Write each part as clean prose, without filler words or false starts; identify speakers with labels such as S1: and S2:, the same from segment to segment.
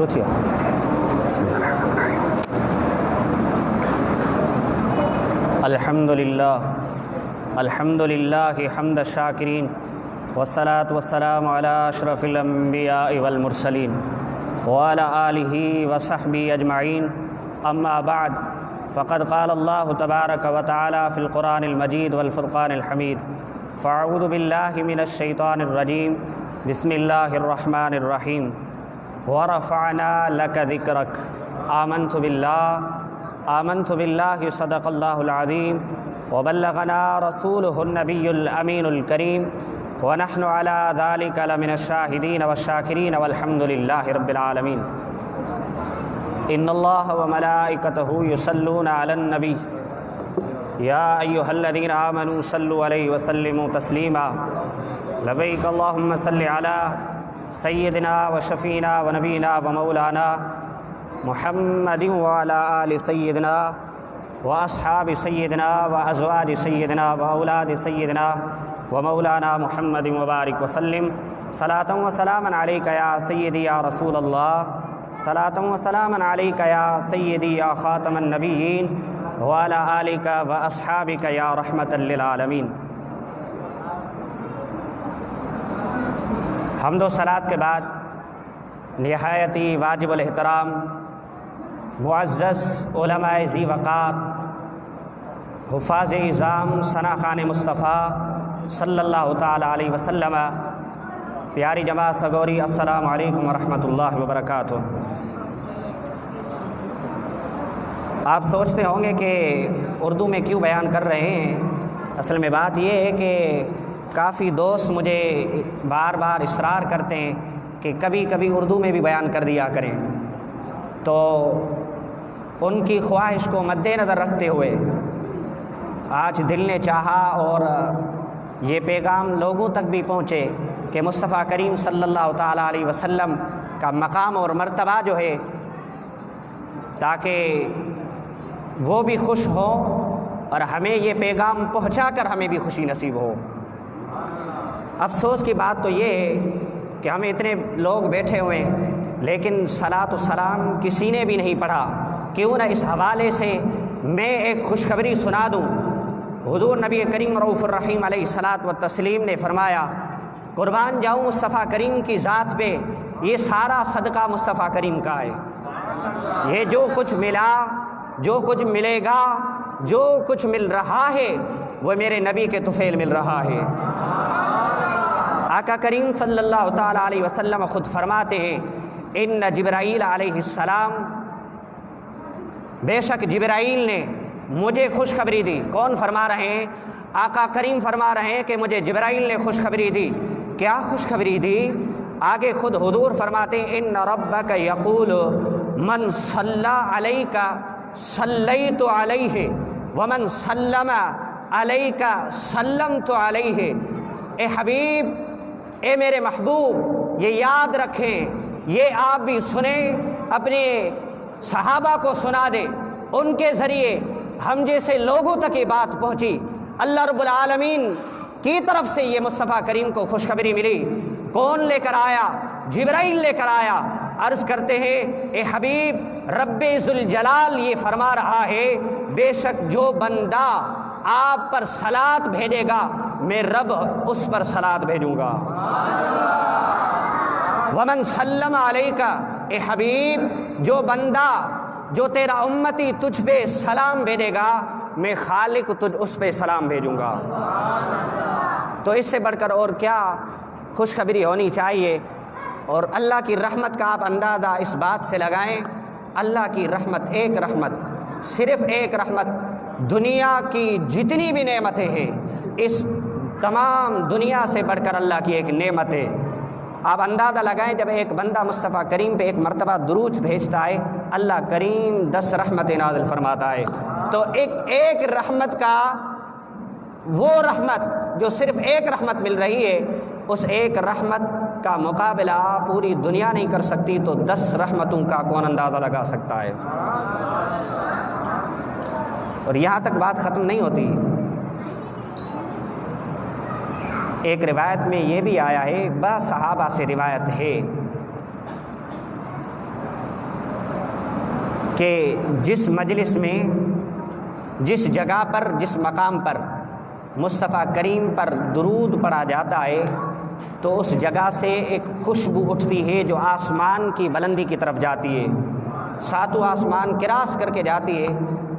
S1: شروع کیا. بسم اللہ الرحمن الرحیم. الحمد للہ حمد الشاکرین والصلاة والسلام علی اشرف الانبیاء والمرسلین وعلی آلہ وصحبہ اجمعین. اما بعد فقد قال اللہ تبارک وتعالی فی القرآن المجید والفرقان الحمید. فاعوذ باللہ من الشیطان الرجیم. بسم اللہ الرحمن الرحیم. ورفعنا لک ذکرک. آمنت باللہ صدق اللہ العظیم وبلغنا رسولہ النبی الامین الکریم ونحن على ذلك لمن الشاہدین والشاکرین والحمد للہ رب العالمین. ان اللہ وملائکتہ یصلون علی النبی یا ایہا الذین آمنوا صلوا علیہ وسلموا تسلیما. لبیک اللہم صل علی سیدنا وشفینا ونبینا ومولانا محمد وعلی آل سیدنا واصحاب سیدنا وازواج سیدنا واولاد سیدنا ومولانا محمد مبارک وسلم. صلاۃ و سلاما علیک یا سیدی یا رسول اللہ. صلاۃ و سلاما علیک یا سیدی یا خاتم النبیین وعلی آلک واصحابک یا رحمۃ للعالمین. حمد و صلاۃ کے بعد نہایت ہی واجب الاحترام معزز علماء ذی وقار حفاظ اعظام ثنا خان مصطفیٰ صلی اللہ تعالی علیہ وسلم، پیاری جماعت سگوری، السلام علیکم ورحمۃ اللہ وبرکاتہ. آپ سوچتے ہوں گے کہ اردو میں کیوں بیان کر رہے ہیں. اصل میں بات یہ ہے کہ کافی دوست مجھے بار بار اصرار کرتے ہیں کہ کبھی کبھی اردو میں بھی بیان کر دیا کریں. تو ان کی خواہش کو مد نظر رکھتے ہوئے آج دل نے چاہا اور یہ پیغام لوگوں تک بھی پہنچے کہ مصطفیٰ کریم صلی اللہ تعالیٰ علیہ وسلم کا مقام اور مرتبہ جو ہے، تاکہ وہ بھی خوش ہو اور ہمیں یہ پیغام پہنچا کر ہمیں بھی خوشی نصیب ہو. افسوس کی بات تو یہ ہے کہ ہم اتنے لوگ بیٹھے ہوئے ہیں لیکن صلاۃ و سلام کسی نے بھی نہیں پڑھا. کیوں نہ اس حوالے سے میں ایک خوشخبری سنا دوں. حضور نبی کریم رؤوف الرحیم علیہ الصلاۃ والتسلیم نے فرمایا، قربان جاؤں مصطفیٰ کریم کی ذات پہ، یہ سارا صدقہ مصطفیٰ کریم کا ہے. یہ جو کچھ ملا، جو کچھ ملے گا، جو کچھ مل رہا ہے، وہ میرے نبی کے طفیل مل رہا ہے. آقا کریم صلی اللہ تعالیٰ علیہ وسلم خود فرماتے ہیں، ان جبرائیل علیہ السلام، بے شک جبرائیل نے مجھے خوشخبری دی. کون فرما رہے ہیں؟ آقا کریم فرما رہے ہیں کہ مجھے جبرائیل نے خوشخبری دی. کیا خوشخبری دی؟ آگے خود حضور فرماتے ہیں، ان ربک یقول من صلی علیک صلیت علیہ ومن سلم علیک سلمت علیہ. اے حبیب، اے میرے محبوب، یہ یاد رکھیں، یہ آپ بھی سنیں، اپنے صحابہ کو سنا دیں. ان کے ذریعے ہم جیسے لوگوں تک یہ بات پہنچی. اللہ رب العالمین کی طرف سے یہ مصطفیٰ کریم کو خوشخبری ملی. کون لے کر آیا؟ جبرائیل لے کر آیا. عرض کرتے ہیں، اے حبیب، رب ذوالجلال یہ فرما رہا ہے، بے شک جو بندہ آپ پر صلات بھیجے گا میں رب اس پر صلات بھیجوں گا. ومن سلم علیک، اے حبیب، جو بندہ، جو تیرا امتی تجھ پہ سلام بھیجے گا میں خالق تجھ اس پہ سلام بھیجوں گا. تو اس سے بڑھ کر اور کیا خوشخبری ہونی چاہیے. اور اللہ کی رحمت کا آپ اندازہ اس بات سے لگائیں، اللہ کی رحمت، ایک رحمت، صرف ایک رحمت، دنیا کی جتنی بھی نعمتیں ہیں اس تمام دنیا سے بڑھ کر اللہ کی ایک نعمت ہے. آپ اندازہ لگائیں، جب ایک بندہ مصطفیٰ کریم پہ ایک مرتبہ درود بھیجتا ہے، اللہ کریم 10 رحمتیں نازل فرماتا ہے. تو ایک رحمت کا، وہ رحمت جو صرف ایک رحمت مل رہی ہے، اس ایک رحمت کا مقابلہ پوری دنیا نہیں کر سکتی، تو 10 رحمتوں کا کون اندازہ لگا سکتا ہے. اور یہاں تک بات ختم نہیں ہوتی. ایک روایت میں یہ بھی آیا ہے، با صحابہ سے روایت ہے، کہ جس مجلس میں، جس جگہ پر، جس مقام پر مصطفیٰ کریم پر درود پڑھا جاتا ہے تو اس جگہ سے ایک خوشبو اٹھتی ہے جو آسمان کی بلندی کی طرف جاتی ہے، ساتوں آسمان کراس کر کے جاتی ہے۔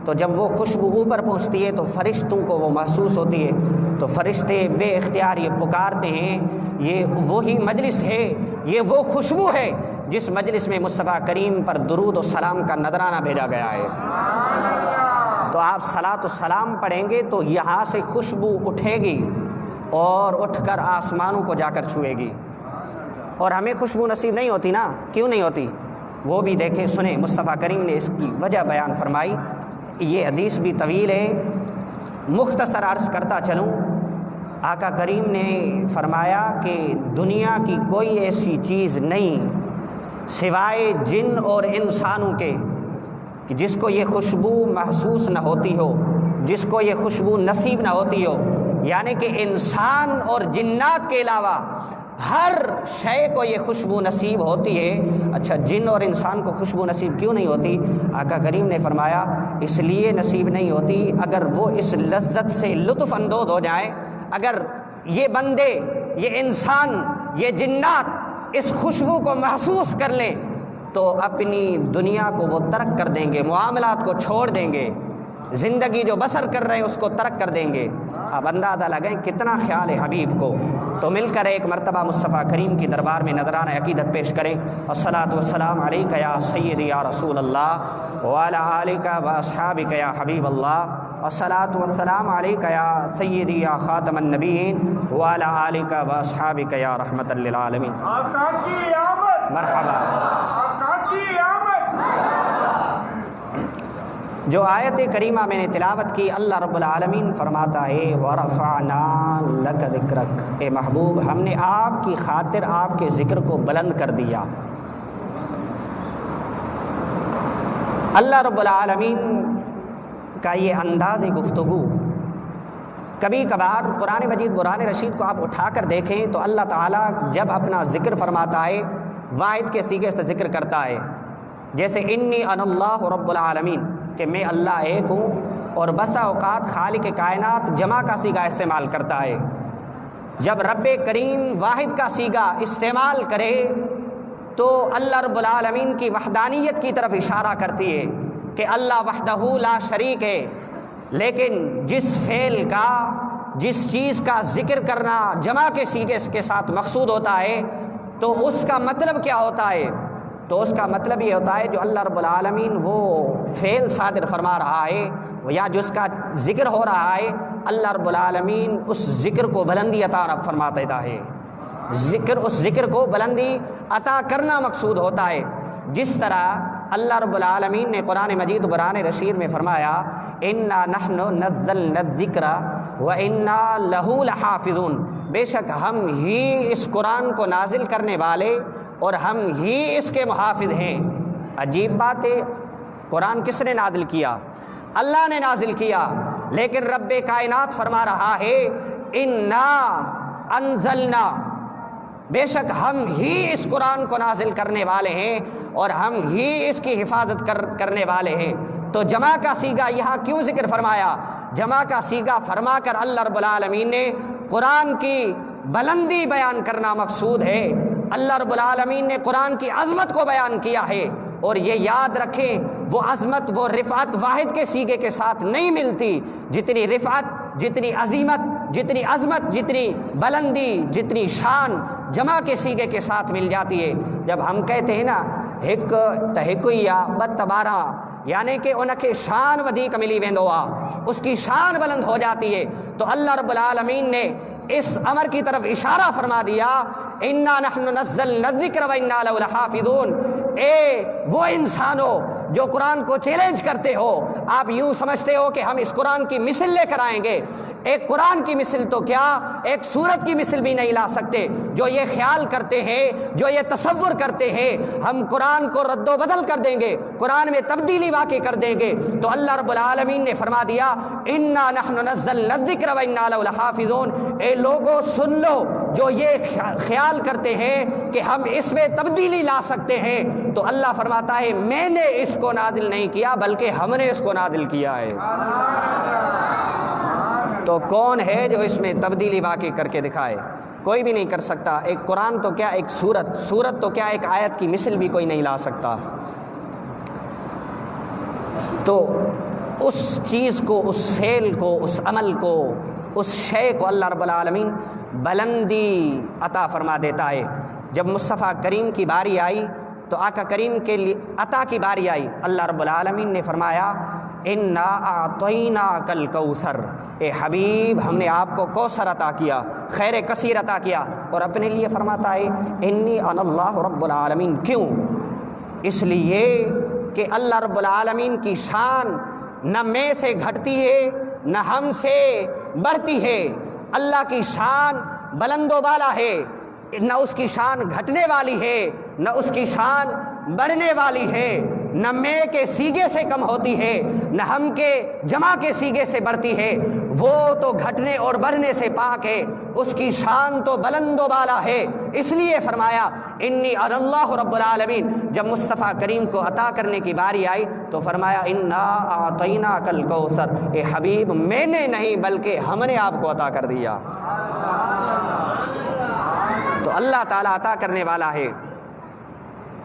S1: تو جب وہ خوشبو اوپر پہنچتی ہے تو فرشتوں کو وہ محسوس ہوتی ہے، تو فرشتے بے اختیار یہ پکارتے ہیں، یہ وہی مجلس ہے، یہ وہ خوشبو ہے جس مجلس میں مصطفیٰ کریم پر درود و سلام کا نذرانہ بھیجا گیا ہے۔ تو آپ صلاۃ و سلام پڑھیں گے تو یہاں سے خوشبو اٹھے گی اور اٹھ کر آسمانوں کو جا کر چھوئے گی، اور ہمیں خوشبو نصیب نہیں ہوتی نا، کیوں نہیں ہوتی؟ وہ بھی دیکھیں، سنیں، مصطفیٰ کریم نے اس کی وجہ بیان فرمائی۔ یہ حدیث بھی طویل ہے، مختصر عرض کرتا چلوں۔ آقا کریم نے فرمایا کہ دنیا کی کوئی ایسی چیز نہیں سوائے جن اور انسانوں کے کہ جس کو یہ خوشبو محسوس نہ ہوتی ہو، جس کو یہ خوشبو نصیب نہ ہوتی ہو، یعنی کہ انسان اور جنات کے علاوہ ہر شے کو یہ خوشبو نصیب ہوتی ہے۔ اچھا، جن اور انسان کو خوشبو نصیب کیوں نہیں ہوتی؟ آقا کریم نے فرمایا اس لیے نصیب نہیں ہوتی اگر وہ اس لذت سے لطف اندوز ہو جائیں، اگر یہ بندے، یہ انسان، یہ جنات اس خوشبو کو محسوس کر لیں تو اپنی دنیا کو وہ ترک کر دیں گے، معاملات کو چھوڑ دیں گے، زندگی جو بسر کر رہے ہیں اس کو ترک کر دیں گے۔ اب اندازہ لگائیں کتنا خیال ہے حبیب کو۔ تو مل کر ایک مرتبہ مصطفیٰ کریم کی دربار میں نذرانہ عقیدت پیش کریں۔ الصلاۃ والسلام علیک یا سیدی یا رسول اللہ وعلی آلک و اصحابک یا حبیب اللہ، الصلاۃ والسلام علیک یا سیدی یا خاتم النبیین وعلی آلک و اصحابک یا رحمۃ للعالمین۔
S2: آقا کی آمد،
S1: مرحبا۔
S2: آقا کی آمد۔
S1: جو آیت کریمہ میں نے تلاوت کی، اللہ رب العالمین فرماتا ہے وَرَفَعْنَا لَكَ ذِكْرَكَ، اے محبوب ہم نے آپ کی خاطر آپ کے ذکر کو بلند کر دیا۔ اللہ رب العالمین کا یہ انداز گفتگو، کبھی کبھار قرآن مجید قرآن رشید کو آپ اٹھا کر دیکھیں تو اللہ تعالیٰ جب اپنا ذکر فرماتا ہے واحد کے صیغے سے ذکر کرتا ہے، جیسے انی انا اللہ رب العالمین، کہ میں اللہ ایک ہوں، اور بسا اوقات خالق کائنات جمع کا صیغہ استعمال کرتا ہے۔ جب رب کریم واحد کا صیغہ استعمال کرے تو اللہ رب العالمین کی وحدانیت کی طرف اشارہ کرتی ہے کہ اللہ وحدہ لا شریک ہے۔ لیکن جس فعل کا، جس چیز کا ذکر کرنا جمع کے صیغے کے ساتھ مقصود ہوتا ہے تو اس کا مطلب کیا ہوتا ہے؟ تو اس کا مطلب یہ ہوتا ہے جو اللہ رب العالمین وہ فعل صادر فرما رہا ہے یا جس کا ذکر ہو رہا ہے، اللہ رب العالمین اس ذکر کو بلندی عطا فرما دیتا ہے۔ اس ذکر کو بلندی عطا کرنا مقصود ہوتا ہے۔ جس طرح اللہ رب العالمین نے قرآن مجید قرآن رشید میں فرمایا انا نحن نزلنا الذکر وانا لہ لحافظون، بے شک ہم ہی اس قرآن کو نازل کرنے والے اور ہم ہی اس کے محافظ ہیں۔ عجیب بات ہے، قرآن کس نے نازل کیا؟ اللہ نے نازل کیا، لیکن رب کائنات فرما رہا ہے انا انزلنا، بے شک ہم ہی اس قرآن کو نازل کرنے والے ہیں اور ہم ہی اس کی حفاظت کرنے والے ہیں۔ تو جمع کا صیغہ یہاں کیوں ذکر فرمایا؟ جمع کا صیغہ فرما کر اللہ رب العالمین نے قرآن کی بلندی بیان کرنا مقصود ہے۔ اللہ رب العالمین نے قرآن کی عظمت کو بیان کیا ہے، اور یہ یاد رکھیں وہ عظمت، وہ رفعت واحد کے صیغے کے ساتھ نہیں ملتی، جتنی رفعت، جتنی عظیمت، جتنی عظمت، جتنی بلندی، جتنی شان جمع کے صیغے کے ساتھ مل جاتی ہے۔ جب ہم کہتے ہیں نا ہک تہکیا بتبارہ، یعنی کہ ان کے شان ودیک ملی ویندو آ، اس کی شان بلند ہو جاتی ہے، تو اللہ رب العالمین نے اس امر کی طرف اشارہ فرما دیا انا نحن نزلنا الذکر وانا لہ لحافظون۔ اے وہ انسانوں جو قرآن کو چیلنج کرتے ہو، آپ یوں سمجھتے ہو کہ ہم اس قرآن کی مثل لے کر آئیں گے، ایک قرآن کی مثل تو کیا ایک سورت کی مثل بھی نہیں لا سکتے۔ جو یہ خیال کرتے ہیں، جو یہ تصور کرتے ہیں ہم قرآن کو رد و بدل کر دیں گے، قرآن میں تبدیلی واقع کر دیں گے، تو اللہ رب العالمین نے فرما دیا انا نحن نزلنا الذکر وانا لہ لحافظون۔ اے لوگوں سن لو، جو یہ خیال کرتے ہیں کہ ہم اس میں تبدیلی لا سکتے ہیں، تو اللہ فرماتا ہے میں نے اس کو نازل نہیں کیا بلکہ ہم نے اس کو نازل کیا ہے۔ تو کون ہے جو اس میں تبدیلی واقع کر کے دکھائے؟ کوئی بھی نہیں کر سکتا۔ ایک قرآن تو کیا ایک سورت تو کیا ایک آیت کی مثل بھی کوئی نہیں لا سکتا۔ تو اس چیز کو، اس فعل کو، اس عمل کو، اس شے کو اللہ رب العالمین بلندی عطا فرما دیتا ہے۔ جب مصطفیٰ کریم کی باری آئی تو آقا کریم کے لیے عطا کی باری آئی، اللہ رب العالمین نے فرمایا انا اعطیناک الکوثر، اے حبیب ہم نے آپ کو کوثر عطا کیا، خیر کثیر عطا کیا۔ اور اپنے لیے فرماتا ہے انی انا اللہ رب العالمین۔ کیوں؟ اس لیے کہ اللہ رب العالمین کی شان نہ میں سے گھٹتی ہے نہ ہم سے بڑھتی ہے۔ اللہ کی شان بلند و بالا ہے، نہ اس کی شان گھٹنے والی ہے نہ اس کی شان بڑھنے والی ہے، نہ میں کے سیگے سے کم ہوتی ہے نہ ہم کے جمع کے سیگے سے بڑھتی ہے۔ وہ تو گھٹنے اور بڑھنے سے پاک ہے، اس کی شان تو بلند و بالا ہے۔ اس لیے فرمایا انی انا اللہ رب العالمین۔ جب مصطفیٰ کریم کو عطا کرنے کی باری آئی تو فرمایا انا اعطیناک الکوثر، اے حبیب میں نے نہیں بلکہ ہم نے آپ کو عطا کر دیا۔ تو اللہ تعالیٰ عطا کرنے والا ہے۔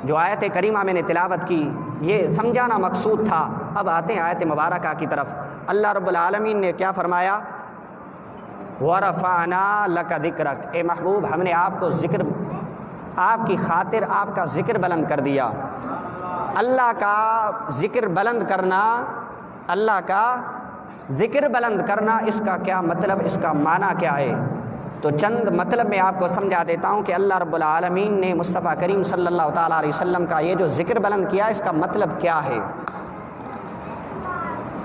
S1: جو آیت کریمہ میں نے تلاوت کی یہ سمجھانا مقصود تھا۔ اب آتے ہیں آیت مبارکہ کی طرف۔ اللہ رب العالمین نے کیا فرمایا؟ وَرَفَعْنَا لَكَ ذِكْرَكَ، اے محبوب ہم نے آپ کو ذکر، آپ کی خاطر آپ کا ذکر بلند کر دیا۔ اللہ کا ذکر بلند کرنا، اللہ کا ذکر بلند کرنا، اس کا کیا مطلب، اس کا معنی کیا ہے؟ تو چند مطلب میں آپ کو سمجھا دیتا ہوں کہ اللہ رب العالمین نے مصطفیٰ کریم صلی اللہ تعالیٰ علیہ وسلم کا یہ جو ذکر بلند کیا اس کا مطلب کیا ہے۔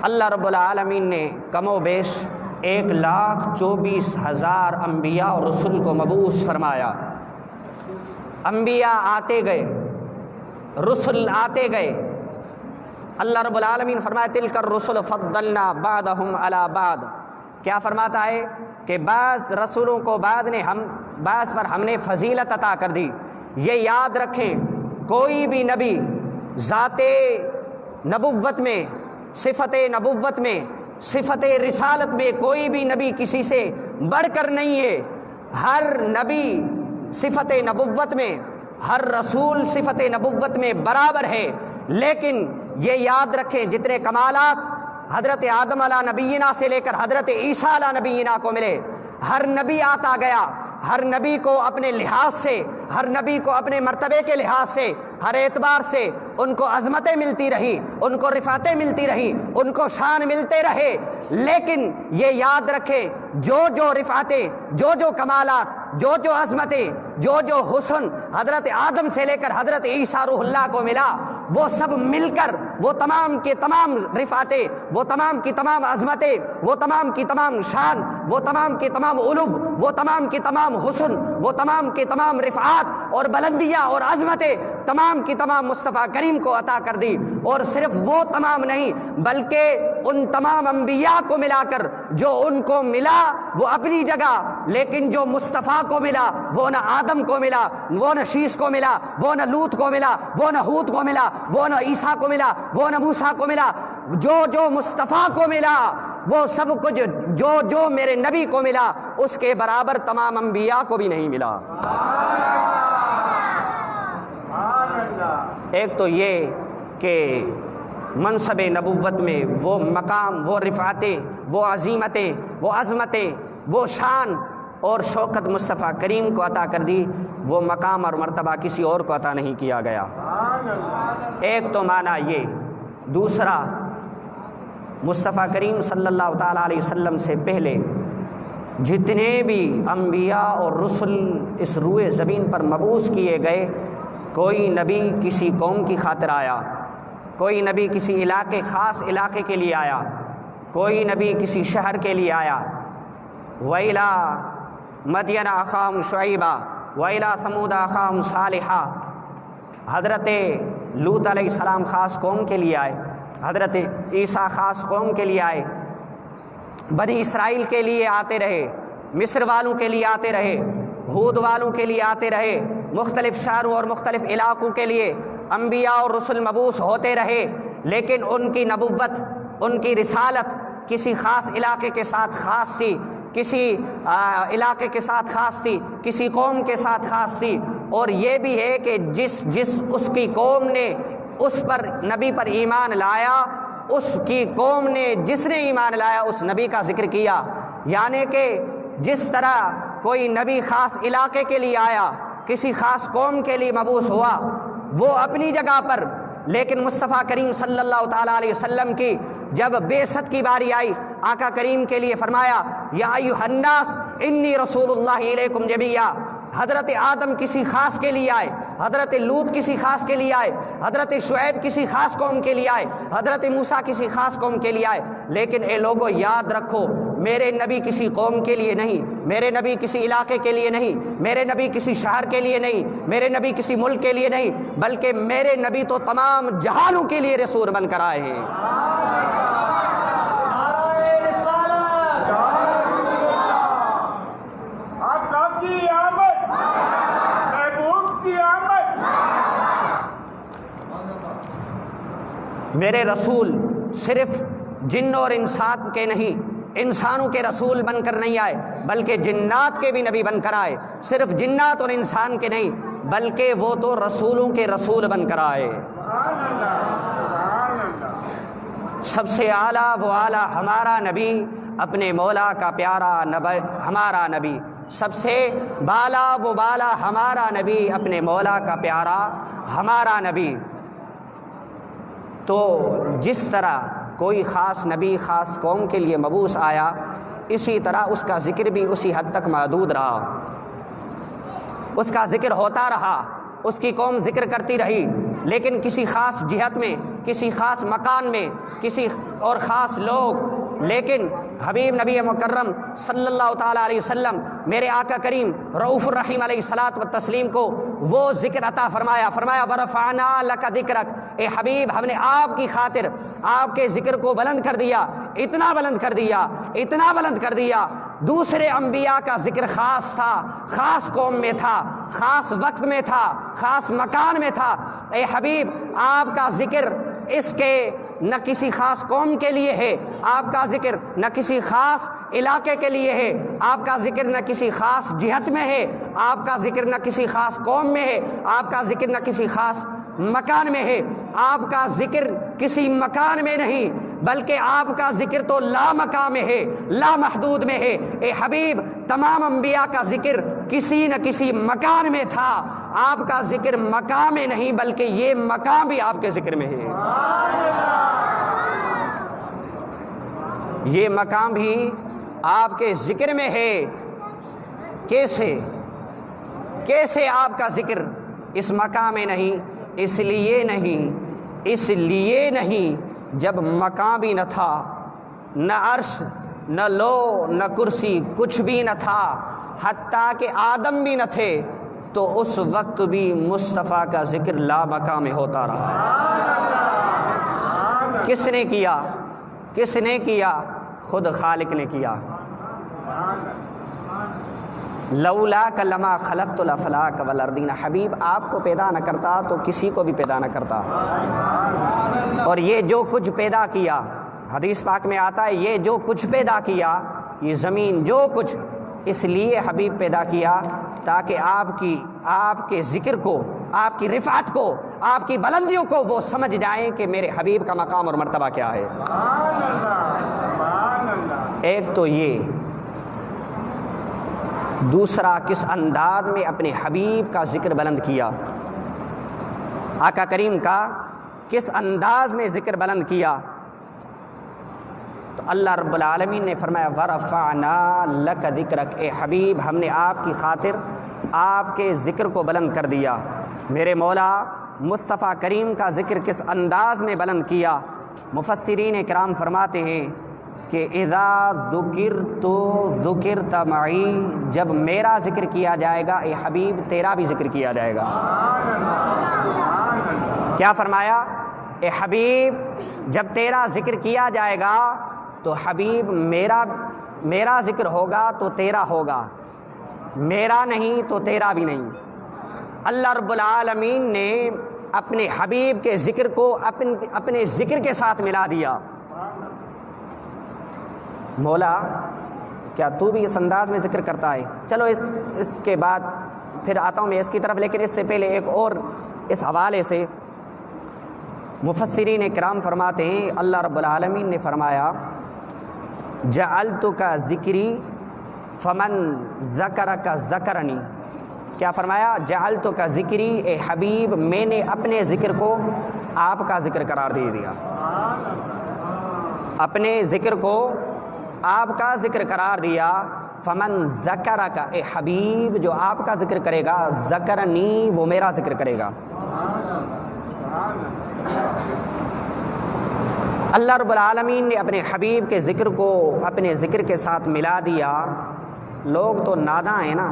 S1: اللہ رب العالمین نے کم و بیش 1,24,000 انبیاء اور رسول کو مبعوث فرمایا۔ انبیاء آتے گئے، رسل آتے گئے۔ اللہ رب العالمین فرمایا تلک الرسل فضلنا بعضهم علی بعض۔ کیا فرماتا ہے کہ بعض رسولوں کو بعض پر ہم نے فضیلت عطا کر دی۔ یہ یاد رکھیں کوئی بھی نبی ذات نبوت میں، صفت نبوت میں، صفت رسالت میں کوئی بھی نبی کسی سے بڑھ کر نہیں ہے۔ ہر نبی صفت نبوت میں، ہر رسول صفت نبوت میں برابر ہے۔ لیکن یہ یاد رکھیں جتنے کمالات حضرت آدم علیہ نبینا سے لے کر حضرت عیسیٰ علیہ نبینا کو ملے، ہر نبی آتا گیا، ہر نبی کو اپنے لحاظ سے، ہر نبی کو اپنے مرتبے کے لحاظ سے، ہر اعتبار سے ان کو عظمتیں ملتی رہی، ان کو رفعتیں ملتی رہی، ان کو شان ملتے رہے۔ لیکن یہ یاد رکھیں جو رفعتیں، جو کمالات، جو عظمتیں، جو حسن حضرت آدم سے لے کر حضرت عیسیٰ روح اللہ کو ملا، وہ سب مل کر وہ تمام کے تمام رفعتیں، وہ تمام کی تمام عظمتیں، وہ تمام کی تمام شان، وہ تمام کے تمام علوم، وہ تمام کی تمام حسن، وہ تمام کے تمام رفعات اور بلندیاں اور عظمتیں تمام کی تمام مصطفیٰ کریم کو عطا کر دی۔ اور صرف وہ تمام نہیں بلکہ ان تمام انبیاء کو ملا کر جو ان کو ملا وہ اپنی جگہ، لیکن جو مصطفیٰ کو ملا وہ نہ آدم کو ملا، وہ نہ شیش کو ملا، وہ نہ لوط کو ملا، وہ نہ ہود کو ملا، وہ نہ عیسیٰ کو ملا، وہ نہ موسیٰ کو ملا۔ جو مصطفیٰ کو ملا وہ سب کچھ جو میرے نبی کو ملا اس کے برابر تمام انبیاء کو بھی نہیں ملا۔ ایک تو یہ کہ منصب نبوت میں وہ مقام، وہ رفعتیں، وہ عظیمتیں، وہ عظمتیں، وہ شان اور شوکت مصطفیٰ کریم کو عطا کر دی، وہ مقام اور مرتبہ کسی اور کو عطا نہیں کیا گیا۔ ایک تو معنی یہ۔ دوسرا، مصطفیٰ کریم صلی اللہ تعالیٰ علیہ وسلم سے پہلے جتنے بھی انبیاء اور رسل اس روئے زمین پر مبعوث کیے گئے، کوئی نبی کسی قوم کی خاطر آیا، کوئی نبی کسی خاص علاقے کے لیے آیا، کوئی نبی کسی شہر کے لیے آیا، وَإِلَى مَدْيَنَ أَخَاهُمْ شُعَيْبًا وَإِلَى ثَمُودَ أَخَاهُمْ صَالِحًا۔ حضرت لوط علیہ السلام خاص قوم کے لیے آئے، حضرت عیسیٰ خاص قوم کے لیے آئے، بنی اسرائیل کے لیے آتے رہے، مصر والوں کے لیے آتے رہے، ہود والوں کے لیے آتے رہے، مختلف شہروں اور مختلف علاقوں کے لیے انبیاء اور رسل مبعوث ہوتے رہے، لیکن ان کی نبوت، ان کی رسالت کسی خاص علاقے کے ساتھ خاص تھی، کسی علاقے کے ساتھ خاص تھی، کسی قوم کے ساتھ خاص تھی۔ اور یہ بھی ہے کہ جس اس کی قوم نے اس پر نبی پر ایمان لایا، اس کی قوم نے جس نے ایمان لایا اس نبی کا ذکر کیا۔ یعنی کہ جس طرح کوئی نبی خاص علاقے کے لیے آیا، کسی خاص قوم کے لیے مبعوث ہوا، وہ اپنی جگہ پر، لیکن مصطفیٰ کریم صلی اللہ تعالیٰ علیہ وسلم کی جب بعثت کی باری آئی، آقا کریم کے لیے فرمایا یا ایھا الناس انی رسول اللہ الیکم جمیعا۔ حضرت آدم کسی خاص کے لیے آئے، حضرت لوط کسی خاص کے لیے آئے، حضرت شعیب کسی خاص قوم کے لیے آئے، حضرت موسیٰ کسی خاص قوم کے لیے آئے، لیکن اے لوگوں یاد رکھو میرے نبی کسی قوم کے لیے نہیں، میرے نبی کسی علاقے کے لیے نہیں، میرے نبی کسی شہر کے لیے نہیں، میرے نبی کسی ملک کے لیے نہیں، بلکہ میرے نبی تو تمام جہانوں کے لیے رسول بن کر آئے ہیں۔
S2: آقا کی آمد، محبوب کی آمد۔
S1: میرے رسول صرف جن اور انسان کے نہیں، انسانوں کے رسول بن کر نہیں آئے بلکہ جنات کے بھی نبی بن کر آئے، صرف جنات اور انسان کے نہیں بلکہ وہ تو رسولوں کے رسول بن کر آئے۔
S2: سبحان اللہ، سبحان اللہ۔
S1: سب سے اعلیٰ وہ اعلیٰ ہمارا نبی، اپنے مولا کا پیارا نبی ہمارا نبی، سب سے بالا وہ بالا ہمارا نبی، اپنے مولا کا پیارا ہمارا نبی۔ تو جس طرح کوئی خاص نبی خاص قوم کے لیے مبعوث آیا، اسی طرح اس کا ذکر بھی اسی حد تک محدود رہا، اس کا ذکر ہوتا رہا، اس کی قوم ذکر کرتی رہی، لیکن کسی خاص جہت میں، کسی خاص مکان میں، کسی اور خاص لوگ، لیکن حبیب نبی مکرم صلی اللہ تعالیٰ علیہ وسلم میرے آقا کریم رؤوف الرحیم علیہ الصلاۃ والتسلیم کو وہ ذکر عطا فرمایا وَرَفَعْنَا لَكَ ذِكْرَكَ، اے حبیب ہم نے آپ کی خاطر آپ کے ذکر کو بلند کر دیا، اتنا بلند کر دیا، اتنا بلند کر دیا۔ دوسرے انبیاء کا ذکر خاص تھا، خاص قوم میں تھا، خاص وقت میں تھا، خاص مکان میں تھا، اے حبیب آپ کا ذکر اس کے نہ کسی خاص قوم کے لیے ہے، آپ کا ذکر نہ کسی خاص علاقے کے لیے ہے، آپ کا ذکر نہ کسی خاص جہت میں ہے، آپ کا ذکر نہ کسی خاص قوم میں ہے، آپ کا ذکر نہ کسی خاص مکان میں ہے، آپ کا ذکر کسی مکان میں نہیں بلکہ آپ کا ذکر تو لا مکان میں ہے، لا محدود میں ہے۔ اے حبیب تمام انبیاء کا ذکر کسی نہ کسی مکان میں تھا، آپ کا ذکر مکان میں نہیں بلکہ یہ مکان بھی آپ کے ذکر میں ہے، یہ مقام بھی آپ کے ذکر میں ہے۔ کیسے آپ کا ذکر اس مقام میں نہیں؟ اس لیے نہیں جب مقام بھی نہ تھا، نہ عرش، نہ لو، نہ کرسی، کچھ بھی نہ تھا، حتیٰ کہ آدم بھی نہ تھے، تو اس وقت بھی مصطفیٰ کا ذکر لا مقام میں ہوتا رہا۔ کس نے کیا؟ خود خالق نے کیا۔ لولاک لما خلقت الافلاک والارضین، حبیب آپ کو پیدا نہ کرتا تو کسی کو بھی پیدا نہ کرتا۔ اور یہ جو کچھ پیدا کیا، حدیث پاک میں آتا ہے یہ جو کچھ پیدا کیا، یہ زمین جو کچھ، اس لیے حبیب پیدا کیا تاکہ آپ کے ذکر کو، آپ کی رفعت کو، آپ کی بلندیوں کو وہ سمجھ جائیں کہ میرے حبیب کا مقام اور مرتبہ کیا ہے۔ ایک تو یہ، دوسرا کس انداز میں اپنے حبیب کا ذکر بلند کیا، آقا کریم کا کس انداز میں ذکر بلند کیا۔ تو اللہ رب العالمین نے فرمایا وَرَفَعْنَا لَكَ ذِكْرَكَ، اے حبیب ہم نے آپ کی خاطر آپ کے ذکر کو بلند کر دیا۔ میرے مولا مصطفیٰ کریم کا ذکر کس انداز میں بلند کیا؟ مفسرین کرام فرماتے ہیں کہ اذا ذکرت ذکرت معی، جب میرا ذکر کیا جائے گا اے حبیب تیرا بھی ذکر کیا جائے گا۔ کیا فرمایا؟ اے حبیب جب تیرا ذکر کیا جائے گا تو حبیب میرا ذکر ہوگا تو تیرا ہوگا، میرا نہیں تو تیرا بھی نہیں۔ اللہ رب العالمین نے اپنے حبیب کے ذکر کو اپنے ذکر کے ساتھ ملا دیا۔ مولا کیا تو بھی اس انداز میں ذکر کرتا ہے؟ چلو اس کے بعد پھر آتا ہوں میں اس کی طرف، لیکن اس سے پہلے ایک اور اس حوالے سے مفسرین کرام فرماتے ہیں، اللہ رب العالمین نے فرمایا جعلتک ذکری فمن ذکرک ذکرنی۔ کیا فرمایا؟ جعلتک ذکری، اے حبیب میں نے اپنے ذکر کو آپ کا ذکر قرار دے دیا، اپنے ذکر کو آپ کا ذکر قرار دیا۔ فمن ذکرک، اے حبیب جو آپ کا ذکر کرے گا، ذکرنی وہ میرا ذکر کرے گا۔ اللہ رب العالمین نے اپنے حبیب کے ذکر کو اپنے ذکر کے ساتھ ملا دیا۔ لوگ تو ناداں ہیں نا،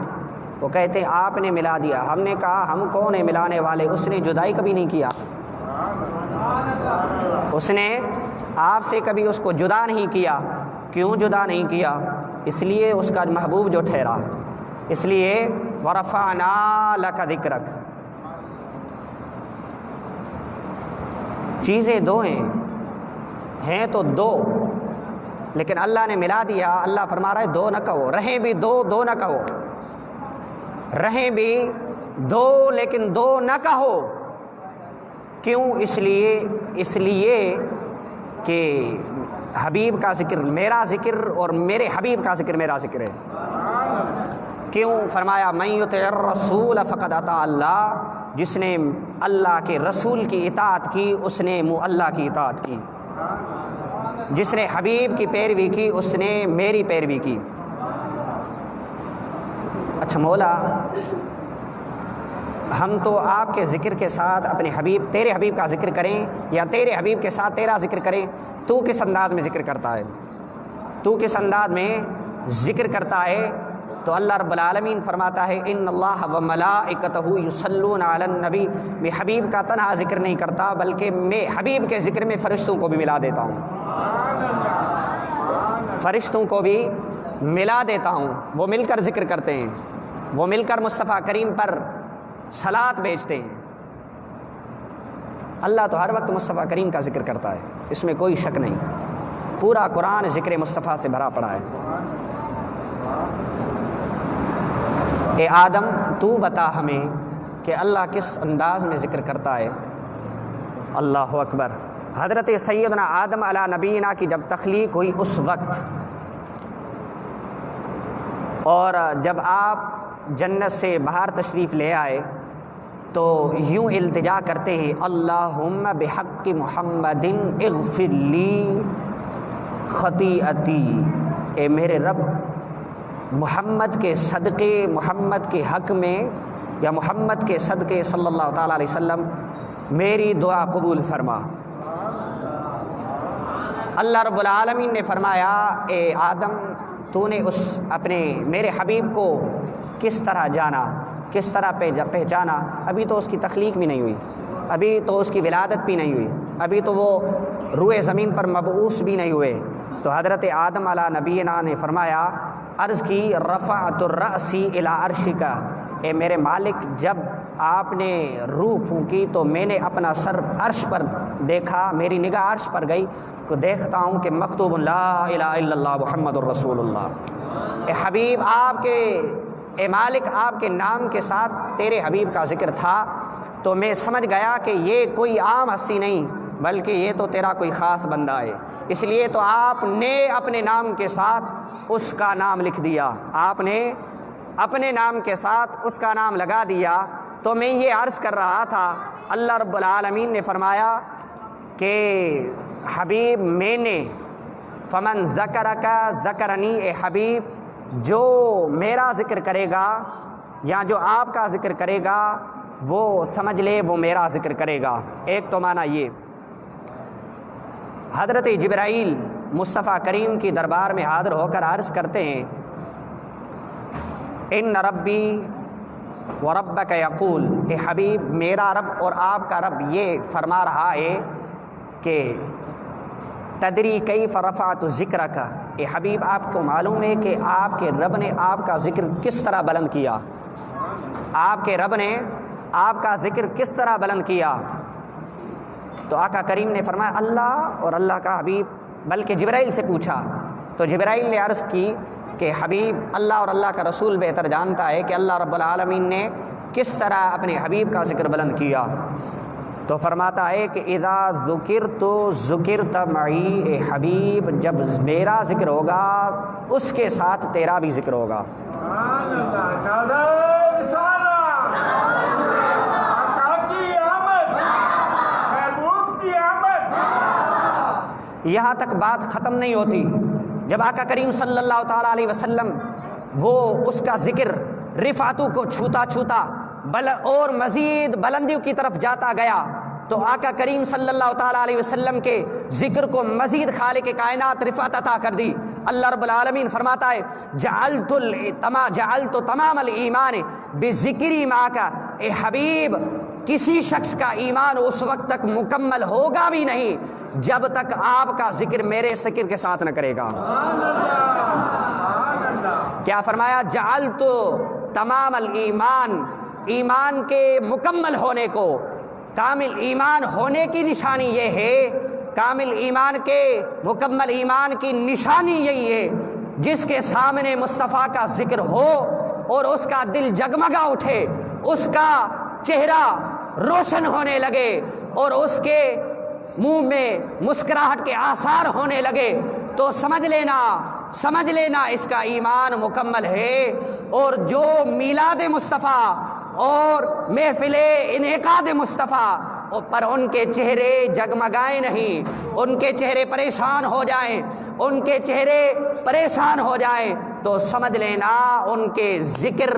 S1: وہ کہتے ہیں آپ نے ملا دیا۔ ہم نے کہا ہم کون ہیں ملانے والے؟ اس نے جدائی کبھی نہیں کیا، اس نے آپ سے کبھی اس کو جدا نہیں کیا۔ کیوں جدا نہیں کیا؟ اس لیے اس کا محبوب جو ٹھہرا، اس لیے ورفعنا لک ذکرک۔ چیزیں دو ہیں تو دو، لیکن اللہ نے ملا دیا۔ اللہ فرما رہا ہے دو نہ کہو، رہیں بھی دو نہ کہو، رہیں بھی دو لیکن دو نہ کہو۔ کیوں؟ اس لیے کہ حبیب کا ذکر میرا ذکر اور میرے حبیب کا ذکر میرا ذکر ہے۔ کیوں؟ فرمایا من یطع الرسول فقد اطاع اللہ، جس نے اللہ کے رسول کی اطاعت کی اس نے اللہ کی اطاعت کی، جس نے حبیب کی پیروی کی اس نے میری پیروی کی۔ اچھا مولا ہم تو آپ کے ذکر کے ساتھ اپنے حبیب تیرے حبیب کا ذکر کریں یا تیرے حبیب کے ساتھ تیرا ذکر کریں، تو کس انداز میں ذکر کرتا ہے؟ تو کس انداز میں ذکر کرتا ہے؟ تو اللہ رب العالمین فرماتا ہے ان اللہ و ملائکتہ یصلون علی النبی، میں حبیب کا تنہا ذکر نہیں کرتا بلکہ میں حبیب کے ذکر میں فرشتوں کو بھی ملا دیتا ہوں، فرشتوں کو بھی ملا دیتا ہوں، وہ مل کر ذکر کرتے ہیں، وہ مل کر مصطفیٰ کریم پر صلات بھیجتے ہیں۔ اللہ تو ہر وقت مصطفیٰ کریم کا ذکر کرتا ہے، اس میں کوئی شک نہیں، پورا قرآن ذکر مصطفیٰ سے بھرا پڑا ہے۔ اے آدم تو بتا ہمیں کہ اللہ کس انداز میں ذکر کرتا ہے؟ اللہ اکبر۔ حضرت سیدنا آدم علیہ نبینا کی جب تخلیق ہوئی اس وقت، اور جب آپ جنت سے باہر تشریف لے آئے تو یوں التجا کرتے ہیں اللہم بحق محمد اغفر لی خطیئتی، اے میرے رب محمد کے صدقے، محمد کے حق میں یا محمد کے صدقے صلی اللہ تعالیٰ علیہ وسلم میری دعا قبول فرما۔ اللہ رب العالمین نے فرمایا اے آدم تو نے میرے حبیب کو کس طرح جانا، کس طرح پہچانا؟ ابھی تو اس کی تخلیق بھی نہیں ہوئی، ابھی تو اس کی ولادت بھی نہیں ہوئی، ابھی تو وہ روئے زمین پر مبعوث بھی نہیں ہوئے۔ تو حضرت آدم علیہ نبینا نے فرمایا، عرض کی رفعت الرأسی الی عرشک، اے میرے مالک جب آپ نے روح پھونکی تو میں نے اپنا سر عرش پر دیکھا، میری نگاہ عرش پر گئی تو دیکھتا ہوں کہ مکتوب لا الہ الا اللہ محمد الرسول اللہ۔ اے حبیب اے مالک آپ کے نام کے ساتھ تیرے حبیب کا ذکر تھا تو میں سمجھ گیا کہ یہ کوئی عام ہستی نہیں بلکہ یہ تو تیرا کوئی خاص بندہ ہے، اس لیے تو آپ نے اپنے نام کے ساتھ اس کا نام لکھ دیا، آپ نے اپنے نام کے ساتھ اس کا نام لگا دیا۔ تو میں یہ عرض کر رہا تھا، اللہ رب العالمین نے فرمایا کہ حبیب میں نے فمن ذکرک ذکرنی، اے حبیب جو میرا ذکر کرے گا یا جو آپ کا ذکر کرے گا وہ سمجھ لے وہ میرا ذکر کرے گا۔ ایک تو معنی یہ، حضرت جبرائیل مصطفیٰ کریم کی دربار میں حاضر ہو کر عرض کرتے ہیں ان ربی و ربک یقول، کہ حبیب میرا رب اور آپ کا رب یہ فرما رہا ہے کہ تدری کیف رفعت ذکرک، اے حبیب آپ کو معلوم ہے کہ آپ کے رب نے آپ کا ذکر کس طرح بلند کیا، آپ کے رب نے آپ کا ذکر کس طرح بلند کیا؟ تو آقا کریم نے فرمایا اللہ اور اللہ کا حبیب، بلکہ جبرائیل سے پوچھا تو جبرائیل نے عرض کی کہ حبیب اللہ اور اللہ کا رسول بہتر جانتا ہے کہ اللہ رب العالمین نے کس طرح اپنے حبیب کا ذکر بلند کیا۔ تو فرماتا ہے کہ اذا ذکرت ذکرت معی، اے حبیب جب میرا ذکر ہوگا اس کے ساتھ تیرا بھی ذکر ہوگا۔
S2: سبحان اللہ، نعرہ رسالت، آقا کی آمد، محبوب کی آمد۔
S1: یہاں تک بات ختم نہیں ہوتی، جب آقا کریم صلی اللہ تعالیٰ علیہ وسلم وہ اس کا ذکر رفعتوں کو چھوتا چھوتا اور مزید بلندیوں کی طرف جاتا گیا تو آقا کریم صلی اللہ تعالیٰ علیہ وسلم کے ذکر کو مزید خالق کائنات رفعت عطا کر دی۔ اللہ رب العالمین فرماتا ہے جعلت تمام الایمان بذکری معک، اے حبیب کسی شخص کا ایمان اس وقت تک مکمل ہوگا بھی نہیں جب تک آپ کا ذکر میرے ذکر کے ساتھ نہ کرے گا۔
S2: سبحان اللہ، سبحان اللہ۔
S1: کیا فرمایا؟ جعلت تمام الایمان، ایمان کے مکمل ہونے کو، کامل ایمان ہونے کی نشانی یہ ہے، کامل ایمان کے مکمل ایمان کی نشانی یہی ہے جس کے سامنے مصطفیٰ کا ذکر ہو اور اس کا دل جگمگا اٹھے، اس کا چہرہ روشن ہونے لگے اور اس کے منہ میں مسکراہٹ کے آثار ہونے لگے تو سمجھ لینا اس کا ایمان مکمل ہے۔ اور جو میلاد مصطفیٰ اور محفل انعقاد مصطفیٰ پر ان کے چہرے جگمگائے نہیں، ان کے چہرے پریشان ہو جائیں، ان کے چہرے پریشان ہو جائیں تو سمجھ لینا ان کے ذکر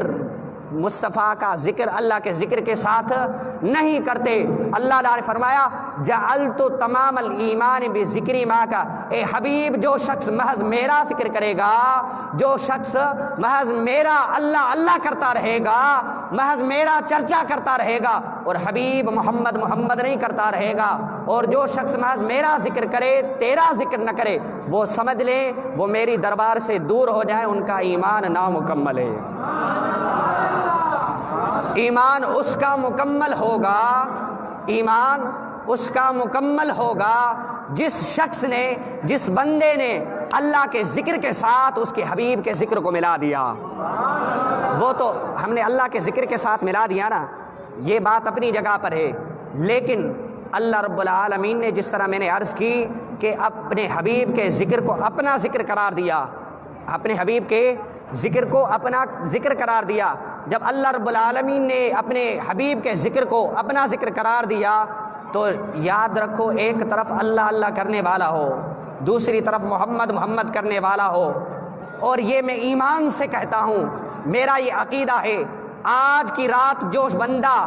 S1: مصطفیٰ کا ذکر اللہ کے ذکر کے ساتھ نہیں کرتے۔ اللہ نے فرمایا جعلت تمام الایمان بذکری معک، اے حبیب جو شخص محض میرا ذکر کرے گا، جو شخص محض میرا اللہ اللہ کرتا رہے گا، محض میرا چرچا کرتا رہے گا اور حبیب محمد محمد نہیں کرتا رہے گا، اور جو شخص محض میرا ذکر کرے تیرا ذکر نہ کرے، وہ سمجھ لیں وہ میری دربار سے دور ہو جائے، ان کا ایمان نامکمل ہے۔ ایمان اس کا مکمل ہوگا، ایمان اس کا مکمل ہوگا جس شخص نے، جس بندے نے اللہ کے ذکر کے ساتھ اس کے حبیب کے ذکر کو ملا دیا۔ وہ تو ہم نے اللہ کے ذکر کے ساتھ ملا دیا نا، یہ بات اپنی جگہ پر ہے، لیکن اللہ رب العالمین نے جس طرح میں نے عرض کی کہ اپنے حبیب کے ذکر کو اپنا ذکر قرار دیا، اپنے حبیب کے ذکر کو اپنا ذکر قرار دیا، جب اللہ رب العالمین نے اپنے حبیب کے ذکر کو اپنا ذکر قرار دیا تو یاد رکھو ایک طرف اللہ اللہ کرنے والا ہو، دوسری طرف محمد محمد کرنے والا ہو، اور یہ میں ایمان سے کہتا ہوں، میرا یہ عقیدہ ہے، آج کی رات جو بندہ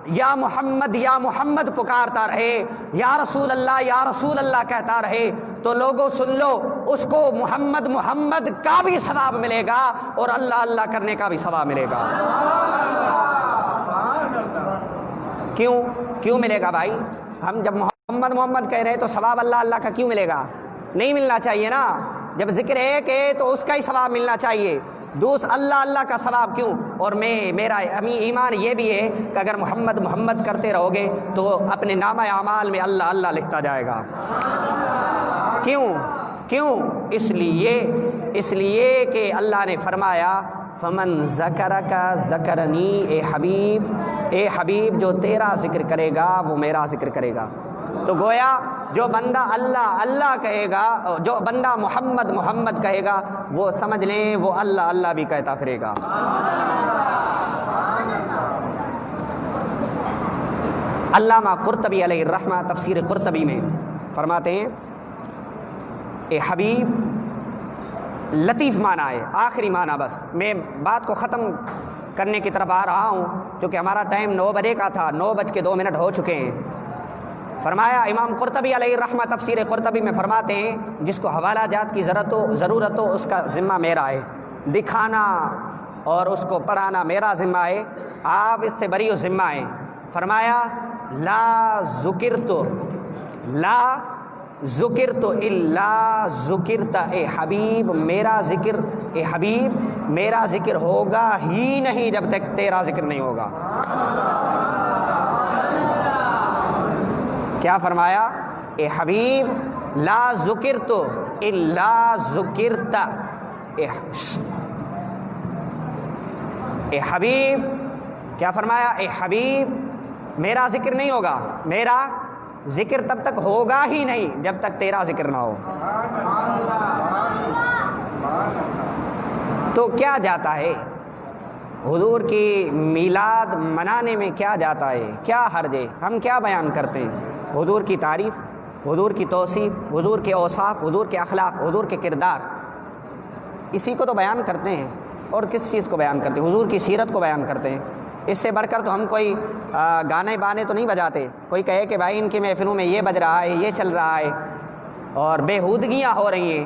S1: یا محمد پکارتا رہے، یا رسول اللہ کہتا رہے تو لوگوں سن لو، اس کو محمد محمد کا بھی ثواب ملے گا اور اللہ اللہ کرنے کا بھی ثواب ملے گا۔ کیوں ملے گا بھائی؟ ہم جب محمد محمد کہہ رہے تو ثواب اللہ اللہ کا کیوں ملے گا؟ نہیں ملنا چاہیے نا، جب ذکر ایک ہے تو اس کا ہی ثواب ملنا چاہیے، اللہ اللہ کا ثواب کیوں؟ اور میرا ایمان یہ بھی ہے کہ اگر محمد محمد کرتے رہو گے تو اپنے نامہ اعمال میں اللہ اللہ لکھتا جائے گا۔ کیوں؟ اس لیے کہ اللہ نے فرمایا فمن ذکرک ذکرنی، اے حبیب جو تیرا ذکر کرے گا وہ میرا ذکر کرے گا۔ تو گویا جو بندہ اللہ اللہ کہے گا، جو بندہ محمد محمد کہے گا، وہ سمجھ لیں وہ اللہ اللہ بھی کہتا پھرے گا۔ علامہ قرطبی علیہ الرحمہ تفسیر قرطبی میں فرماتے ہیں اے حبیب لطیف معنی ہے، آخری معنی، بس میں بات کو ختم کرنے کی طرف آ رہا ہوں کیونکہ ہمارا ٹائم 9 بجے کا تھا، 9:02 ہو چکے ہیں۔ فرمایا امام قرطبی علیہ الرحمہ تفسیر قرطبی میں فرماتے ہیں جس کو حوالہ جات کی ضرورت ہو اس کا ذمہ میرا ہے، دکھانا اور اس کو پڑھانا میرا ذمہ ہے، آپ اس سے بری ذمہ ہیں۔ فرمایا لا ذکرت الا ذکرت، اے حبیب میرا ذکر ہوگا ہی نہیں جب تک تیرا ذکر نہیں ہوگا۔ کیا فرمایا؟ اے حبیب لا ذکرت الا ذکرت، اے حبیب کیا فرمایا؟ اے حبیب میرا ذکر نہیں ہوگا، میرا ذکر تب تک ہوگا ہی نہیں جب تک تیرا ذکر نہ ہو۔ تو کیا جاتا ہے حضور کی میلاد منانے میں؟ کیا جاتا ہے؟ کیا حرج ہے؟ ہم کیا بیان کرتے ہیں؟ حضور کی تعریف، حضور کی توصیف، حضور کے اوصاف، حضور کے اخلاق، حضور کے کردار، اسی کو تو بیان کرتے ہیں۔ اور کس چیز کو بیان کرتے ہیں؟ حضور کی سیرت کو بیان کرتے ہیں۔ اس سے بڑھ کر تو ہم کوئی گانے بانے تو نہیں بجاتے۔ کوئی کہے کہ بھائی ان کی محفلوں میں یہ بج رہا ہے، یہ چل رہا ہے، اور بےہودگیاں ہو رہی ہیں۔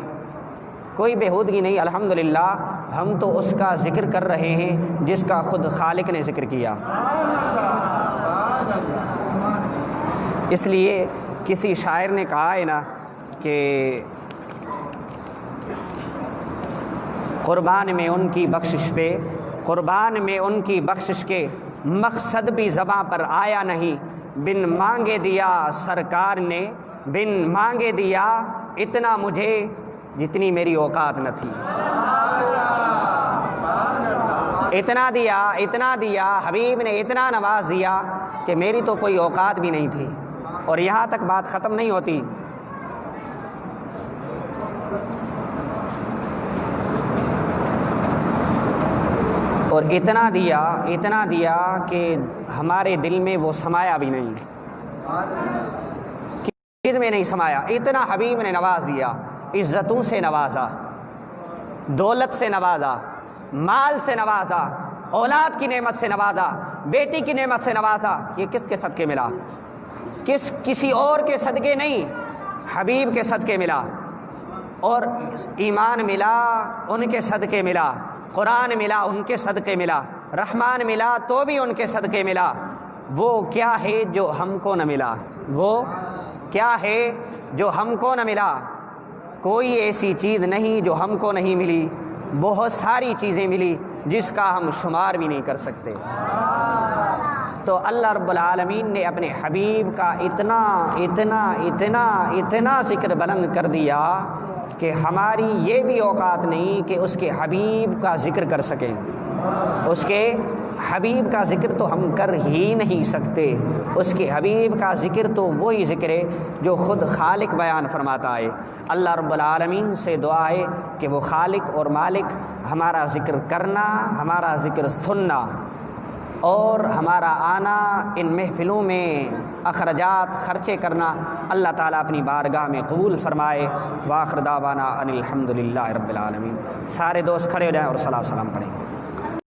S1: کوئی بےہودگی نہیں، الحمدللہ ہم تو اس کا ذکر کر رہے ہیں جس کا خود خالق نے ذکر کیا۔ اس لیے کسی شاعر نے کہا ہے نا کہ قربان میں ان کی بخشش کے مقصد بھی زباں پر آیا نہیں، بن مانگے دیا سرکار نے، بن مانگے دیا اتنا مجھے جتنی میری اوقات نہ تھی۔ اتنا دیا حبیب نے، اتنا نواز دیا کہ میری تو کوئی اوقات بھی نہیں تھی۔ اور یہاں تک بات ختم نہیں ہوتی، اور اتنا دیا کہ ہمارے دل میں وہ سمایا بھی نہیں، چیز میں نہیں سمایا۔ اتنا حبیب نے نواز دیا، عزتوں سے نوازا، دولت سے نوازا، مال سے نوازا، اولاد کی نعمت سے نوازا، بیٹی کی نعمت سے نوازا۔ یہ کس کے صدقے ملا؟ کسی اور کے صدقے نہیں، حبیب کے صدقے ملا۔ اور ایمان ملا ان کے صدقے ملا، قرآن ملا ان کے صدقے ملا، رحمان ملا تو بھی ان کے صدقے ملا۔ وہ کیا ہے جو ہم کو نہ ملا؟ وہ کیا ہے جو ہم کو نہ ملا؟ کوئی ایسی چیز نہیں جو ہم کو نہیں ملی، بہت ساری چیزیں ملی جس کا ہم شمار بھی نہیں کر سکتے۔ تو اللہ رب العالمین نے اپنے حبیب کا اتنا ذکر بلند کر دیا کہ ہماری یہ بھی اوقات نہیں کہ اس کے حبیب کا ذکر کر سکیں۔ اس کے حبیب کا ذکر تو ہم کر ہی نہیں سکتے۔ اس کے حبیب کا ذکر تو وہی ذکر ہے جو خود خالق بیان فرماتا ہے۔ اللہ رب العالمین سے دعا ہے کہ وہ خالق اور مالک ہمارا ذکر کرنا، ہمارا ذکر سننا اور ہمارا آنا ان محفلوں میں اخراجات خرچے کرنا اللہ تعالیٰ اپنی بارگاہ میں قبول فرمائے۔ وآخر دعوانا ان الحمدللہ رب العالمین۔ سارے دوست کھڑے ہو جائیں اور صلاۃ و سلام پڑھیں۔